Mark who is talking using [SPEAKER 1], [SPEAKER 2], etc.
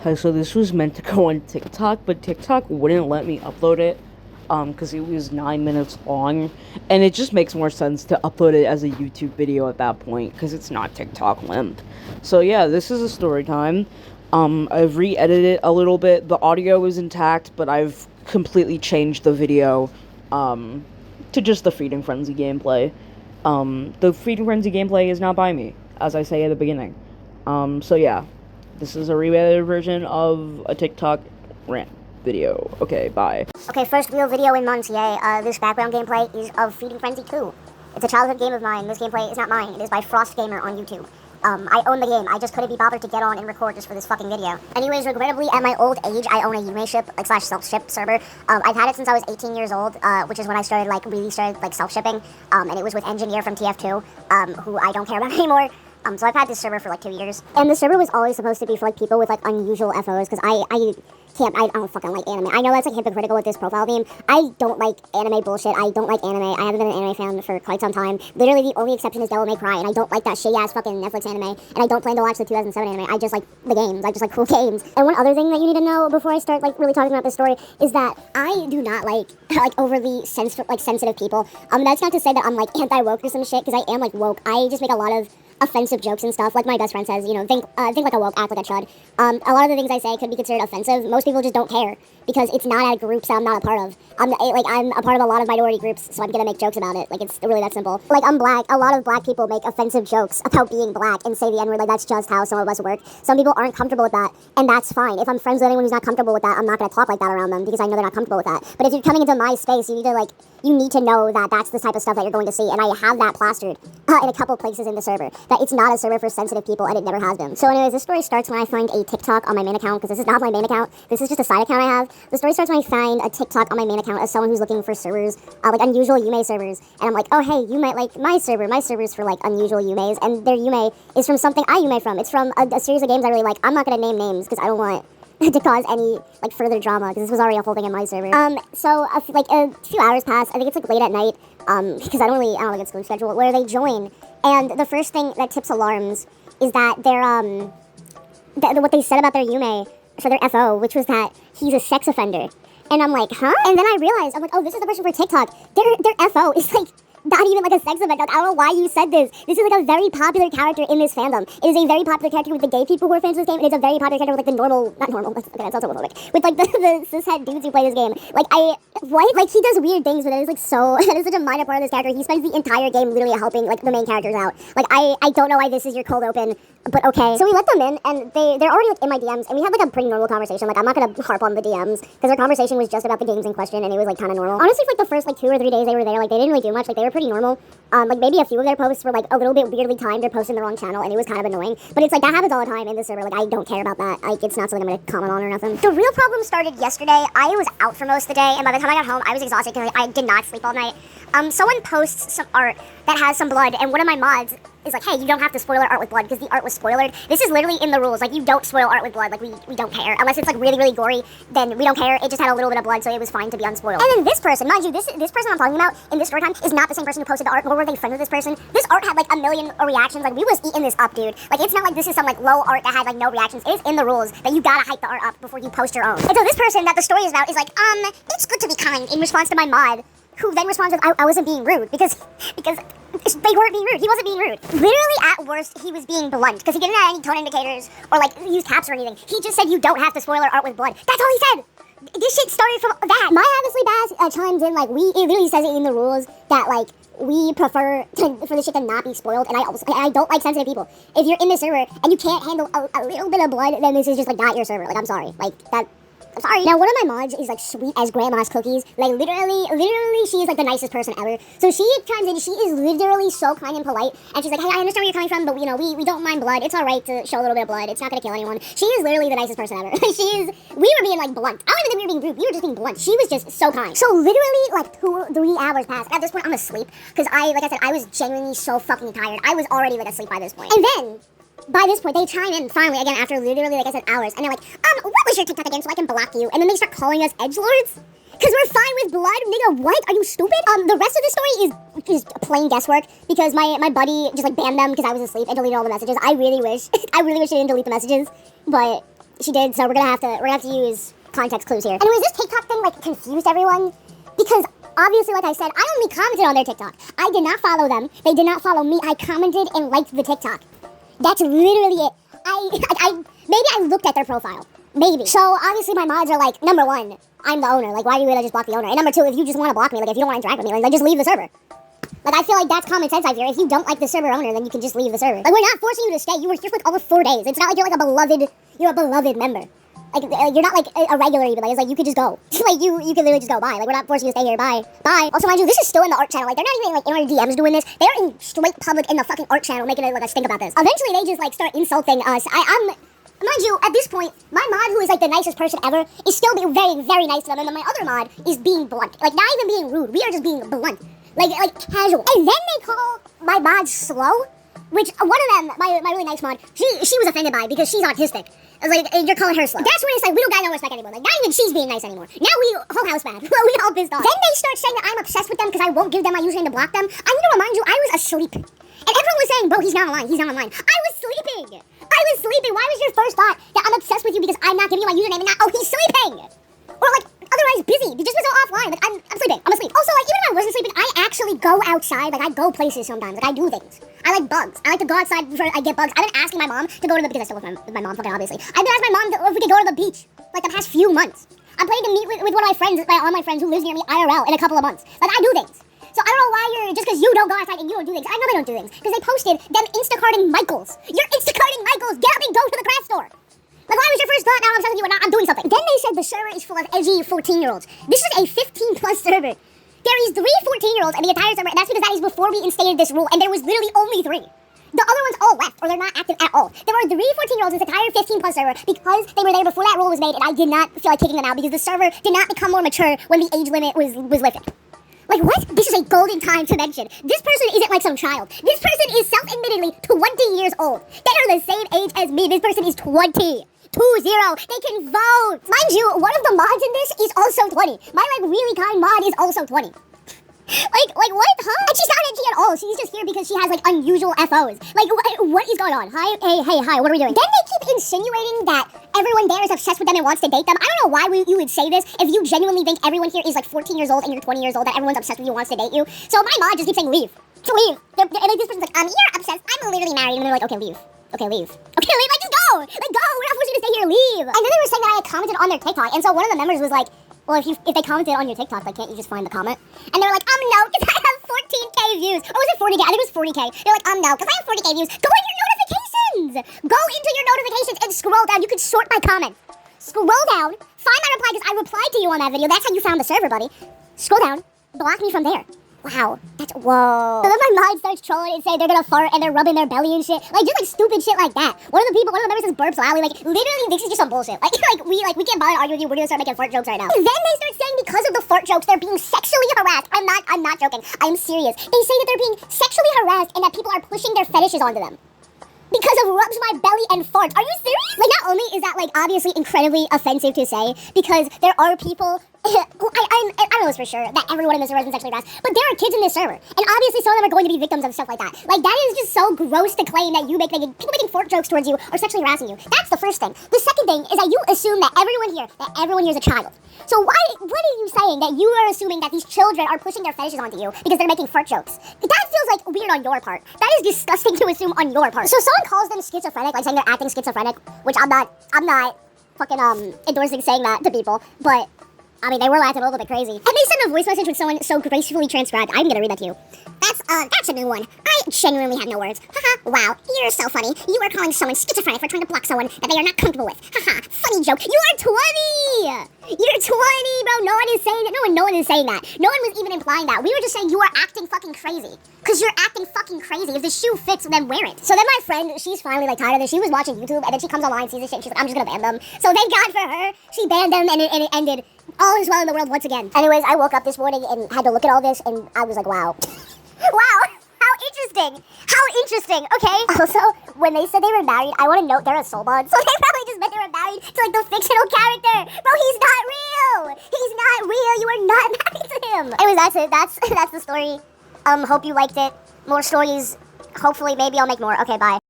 [SPEAKER 1] Okay, so this was meant to go on TikTok, but TikTok wouldn't let me upload it, because it was 9 minutes long, and it just makes more sense to upload it as a YouTube video at that point, because it's not TikTok limp. So yeah, this is a story time. I've re-edited it a little bit. The audio is intact, but I've completely changed the video, to just the Feeding Frenzy gameplay. The Feeding Frenzy gameplay is not by me, as I say at the beginning. So yeah. This is a re-edited version of a TikTok rant video. Okay, bye.
[SPEAKER 2] Okay, first real video in months, yay. This background gameplay is of Feeding Frenzy 2. It's a childhood game of mine. This gameplay is not mine. It is by Frost Gamer on YouTube. I own the game. I just couldn't be bothered to get on and record just for this fucking video. Anyways, regrettably, at my old age, I own a yumeship, / self-ship server. I've had it since I was 18 years old, which is when I started, really started, self-shipping. And it was with Engineer from TF2, who I don't care about anymore. So I've had this server for 2 years. And the server was always supposed to be for people with unusual FOs, because I don't fucking like anime. I know that's hypocritical with this profile theme. I don't like anime bullshit. I don't like anime. I haven't been an anime fan for quite some time. Literally the only exception is Devil May Cry, and I don't like that shitty ass fucking Netflix anime, and I don't plan to watch the 2007 anime. I just like the games. I just like cool games. And one other thing that you need to know before I start really talking about this story is that I do not like overly sensitive people. That's not to say that I'm anti-woke or some shit, because I am woke. I just make a lot of offensive jokes and stuff. Like my best friend says, think like a woke, act like a chud. A lot of the things I say could be considered offensive. Most people just don't care because it's not at groups that I'm not a part of. I'm a part of a lot of minority groups, so I'm gonna make jokes about it. It's really that simple. I'm black. A lot of black people make offensive jokes about being black and say the N-word. That's just how some of us work. Some people aren't comfortable with that, and that's fine. If I'm friends with anyone who's not comfortable with that, I'm not gonna talk like that around them because I know they're not comfortable with that. But if you're coming into my space, you need to know that that's the type of stuff that you're going to see, and I have that plastered in a couple places in the server, that it's not a server for sensitive people, and it never has been. So anyways, this story starts when I find a TikTok on my main account, because this is not my main account, this is just a side account I have. The story starts when I find a TikTok on my main account as someone who's looking for servers, unusual Yume servers, and I'm like, oh hey, you might like my server's for unusual Yumes, and their Yume is from something I Yume from. It's from a series of games I really like. I'm not gonna name names, because I don't want to cause any further drama, because this was already a whole thing in my server. So a few hours pass. I think it's late at night, because I don't like a school schedule, where they join, and the first thing that tips alarms is that they're what they said about their Yume for their FO, which was that he's a sex offender. And I'm like, huh? And then I realized, I'm like, oh, this is the person for TikTok. Their FO is not even a sex offender. I don't know why you said this. This is a very popular character in this fandom. It is a very popular character with the gay people who are fans of this game, and it's a very popular character with the normal, not normal, that's also homophobic, with the cishet dudes who play this game. He does weird things, but that is such a minor part of this character. He spends the entire game literally helping the main characters out. I don't know why this is your cold open, but okay. So we let them in, and they're already in my DMs, and we had a pretty normal conversation. I'm not gonna harp on the DMs, because our conversation was just about the games in question, and it was kind of normal. Honestly, for the first 2 or 3 days they were there, they didn't really do much. They were pretty normal. Maybe a few of their posts were a little bit weirdly timed. They're posting the wrong channel, and it was kind of annoying. But it's that happens all the time in the server. I don't care about that. It's not something I'm gonna comment on or nothing. The real problem started yesterday. I was out for most of the day, and by the time I got home, I was exhausted because I did not sleep all night. Someone posts some art that has some blood, and one of my mods is hey, you don't have to spoil art with blood because the art was spoilered. This is literally in the rules. You don't spoil art with blood. We don't care. Unless it's really, really gory, then we don't care. It just had a little bit of blood, so it was fine to be unspoiled. And then this person, mind you, this person I'm talking about in this story time is not the same person who posted the art, nor were they friends with this person. This art had a million reactions. We was eating this up, dude. It's not this is some low art that had no reactions. It is in the rules that you gotta hype the art up before you post your own. And so this person that the story is about is it's good to be kind, in response to my mod, who then responds with, I wasn't being rude, because they weren't being rude. He wasn't being rude. Literally, at worst, he was being blunt, because he didn't have any tone indicators or use caps or anything. He just said, you don't have to spoil our art with blood. That's all he said. This shit started from that. My Habit Bass chimes in, it literally says it in the rules that, we prefer for the shit to not be spoiled, and I don't like sensitive people. If you're in the server and you can't handle a little bit of blood, then this is just not your server. I'm sorry. I'm sorry. Now, one of my mods is sweet as grandma's cookies. Literally, she is the nicest person ever. So she chimes in. She is literally so kind and polite, and she's like, hey, I understand where you're coming from, but we don't mind blood. It's all right to show a little bit of blood. It's not gonna kill anyone. She is literally the nicest person ever. We were being blunt. I don't even think we were being rude. We were just being blunt. She was just so kind. So literally 2 3 hours passed. At this point, I'm asleep because I said, I was genuinely so fucking tired. I was already asleep by this point. And then, by this point, they chime in finally again after literally, hours, and they're like, what was your TikTok again so I can block you? And then they start calling us edgelords? Because we're fine with blood? Nigga, what? Are you stupid? The rest of the story is plain guesswork, because my buddy just banned them because I was asleep and deleted all the messages. I really wish they didn't delete the messages, but She did, so we're gonna have to use context clues here. Anyways, this TikTok thing like confused everyone because obviously, like I said, I only commented on their TikTok. I did not follow them. They did not follow me. I commented and liked the TikTok. That's literally it. Maybe I looked at their profile. Maybe. So obviously my mods are like, number one, I'm the owner. Like, why are you gonna just block the owner? And number two, if you just want to block me, like if you don't want to interact with me, like just leave the server. Like, I feel like that's common sense out here. If you don't like the server owner, then you can just leave the server. Like, we're not forcing you to stay. You were here for like over 4 days. It's not like you're a beloved member. Like you're not like a regular even. Like, it's like you could just go. Like, you can literally just go. Bye. Like, we're not forcing you to stay here. Bye. Bye. Also, mind you, this is still in the art channel. Like, they're not even like in our DMs doing this. They're in straight public in the fucking art channel making it like a stink about this. Eventually, they just like start insulting us. Mind you, at this point, my mod, who is like the nicest person ever, is still being very, very nice to them, and then my other mod is being blunt. Like, not even being rude. We are just being blunt. Like casual. And then they call my mod slow, which one of them, my really nice mod, she was offended by it because she's autistic. I was like, you're calling her slow. That's when it's like, we don't got no respect anymore. Like, not even she's being nice anymore. Now whole house mad. We all pissed off. Then they start saying that I'm obsessed with them because I won't give them my username to block them. I need to remind you, I was asleep. And everyone was saying, bro, he's not online, he's not online. I was sleeping. Why was your first thought that I'm obsessed with you because I'm not giving you my username and not, oh, he's sleeping? Or like, otherwise busy. He just was offline. Like, I'm sleeping. I'm asleep. Also, like, even if I wasn't sleeping, I actually go outside. Like, I go places sometimes. Like, I do things. I like bugs. I like to go outside before I get bugs. I've been asking my mom to go to the, because I still live with my mom, fucking obviously. I've been asking my mom if we could go to the beach, like, the past few months. I'm planning to meet with one of my friends, my online friends who lives near me IRL in a couple of months. Like, I do things. So I don't know why just because you don't go outside and you don't do things. I know they don't do things. Because they posted them Instacarting Michaels. You're Instacarting Michaels. Get up and go to the craft store. Like, why was your first thought? Now I'm telling you I'm doing something. Then they said the server is full of edgy 14-year-olds. This is a 15-plus server. There is 3 14-year-olds in the entire server, and that's because that is before we instated this rule, and there was literally only 3. The other ones all left, or they're not active at all. There were 3 14-year-olds in this entire 15-plus server because they were there before that rule was made, and I did not feel like kicking them out because the server did not become more mature when the age limit was lifted. Like, what? This is a golden time to mention. This person isn't like some child. This person is self-admittedly 20 years old. They are the same age as me. This person is 20. 20. They can vote. Mind you, one of the mods in this is also 20. My, like, really kind mod is also 20. Like what? Huh? And she's not edgy at all. She's just here because she has, like, unusual FOs. Like, what is going on? Hi, hey, hi, what are we doing? Then they keep insinuating that everyone there is obsessed with them and wants to date them. I don't know why you would say this if you genuinely think everyone here is, like, 14 years old and you're 20 years old, that everyone's obsessed with you and wants to date you. So my mod just keeps saying, leave. To leave. And, like, this person's like, you're obsessed. I'm literally married. And they're like, okay, leave. Okay, leave. Okay, leave. Like, just go. Like, go. We're not forcing you to stay here. Leave. And then they were saying that I had commented on their TikTok. And so one of the members was like, well, if they commented on your TikTok, like, can't you just find the comment? And they were like, no, because I have 14K views. Or was it 40K? I think it was 40K. They're like, no, because I have 40K views. Go in your notifications. Go into your notifications and scroll down. You can sort by comment. Scroll down. Find my reply because I replied to you on that video. That's how you found the server, buddy. Scroll down. Block me from there. Wow. That's, whoa. So then my mod starts trolling and saying they're gonna fart and they're rubbing their belly and shit. Like, just like stupid shit like that. One of the members says burps loudly. Like, literally, this is just some bullshit. Like we can't bother arguing with you. We're gonna start making fart jokes right now. And then they start saying because of the fart jokes, they're being sexually harassed. I'm not joking. I'm serious. They say that they're being sexually harassed and that people are pushing their fetishes onto them. Because of rubs my belly and farts. Are you serious? Like, not only is that, like, obviously incredibly offensive to say, because there are people who, I don't know this for sure, that everyone in this server has been sexually harassed, but there are kids in this server, and obviously some of them are going to be victims of stuff like that. Like, that is just so gross to claim that people making fart jokes towards you are sexually harassing you. That's the first thing. The second thing is that you assume that everyone here is a child. So what are you saying that you are assuming that these children are pushing their fetishes onto you because they're making fart jokes? That feels like weird on your part. That is disgusting to assume on your part. So someone calls them schizophrenic, like saying they're acting schizophrenic, which I'm not fucking endorsing saying that to people, but I mean, they were acting a little bit crazy. And they sent a voice message with someone so gracefully transcribed. I'm gonna read that to you. That's a new one. I genuinely have no words. Haha, wow, you're so funny. You are calling someone schizophrenic for trying to block someone that they are not comfortable with. Haha, funny joke. You are 20! You're 20, bro. No one is saying that. No one is saying that. No one was even implying that. We were just saying you are acting fucking crazy. Because you're acting fucking crazy. If the shoe fits, then wear it. So then my friend, she's finally, like, tired of this. She was watching YouTube, and then she comes online, sees this shit, and she's like, I'm just gonna ban them. So thank God for her. She banned them, and it ended. All is well in the world once again. Anyways, I woke up this morning and had to look at all this, and I was like, wow. Wow, how interesting. How interesting, okay? Also, when they said they were married, I want to note they're a soul bond, so they probably just meant they were married to, like, the fictional character. Bro, he's not real. He's not real. You are not married to him. Anyways, that's it. That's the story. Hope you liked it. More stories. Hopefully, maybe I'll make more. Okay, bye.